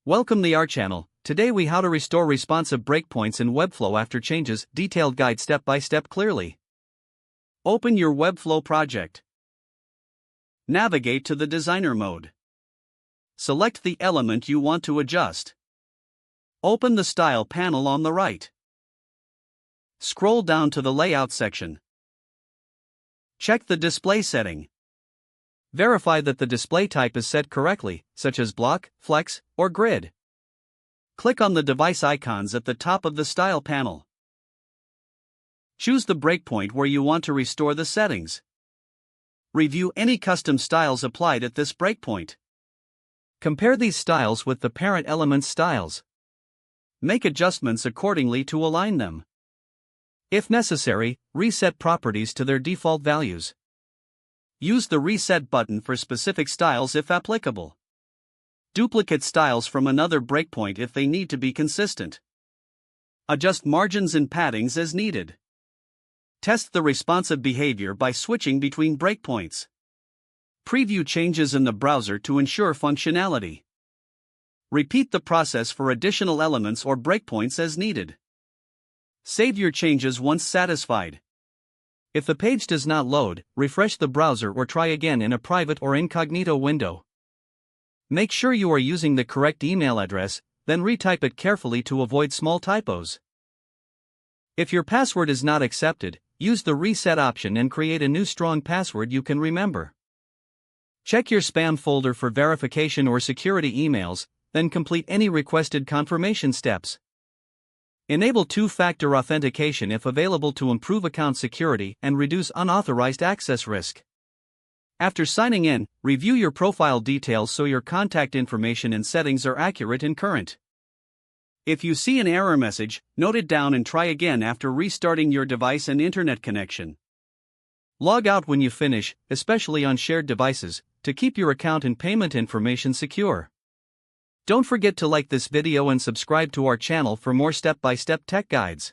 Welcome to our channel. Today we how to restore responsive breakpoints in Webflow after changes, detailed guide step by step clearly. Open your Webflow project. Navigate to the designer mode. Select the element you want to adjust. Open the style panel on the right. Scroll down to the layout section. Check the display setting. Verify that the display type is set correctly, such as block, flex, or grid. Click on the device icons at the top of the style panel. Choose the breakpoint where you want to restore the settings. Review any custom styles applied at this breakpoint. Compare these styles with the parent element's styles. Make adjustments accordingly to align them. If necessary, reset properties to their default values. Use the Reset button for specific styles if applicable. Duplicate styles from another breakpoint if they need to be consistent. Adjust margins and paddings as needed. Test the responsive behavior by switching between breakpoints. Preview changes in the browser to ensure functionality. Repeat the process for additional elements or breakpoints as needed. Save your changes once satisfied. If the page does not load, refresh the browser or try again in a private or incognito window. Make sure you are using the correct email address, then retype it carefully to avoid small typos. If your password is not accepted, use the reset option and create a new strong password you can remember. Check your spam folder for verification or security emails, then complete any requested confirmation steps. Enable two-factor authentication if available to improve account security and reduce unauthorized access risk. After signing in, review your profile details so your contact information and settings are accurate and current. If you see an error message, note it down and try again after restarting your device and internet connection. Log out when you finish, especially on shared devices, to keep your account and payment information secure. Don't forget to like this video and subscribe to our channel for more step-by-step tech guides.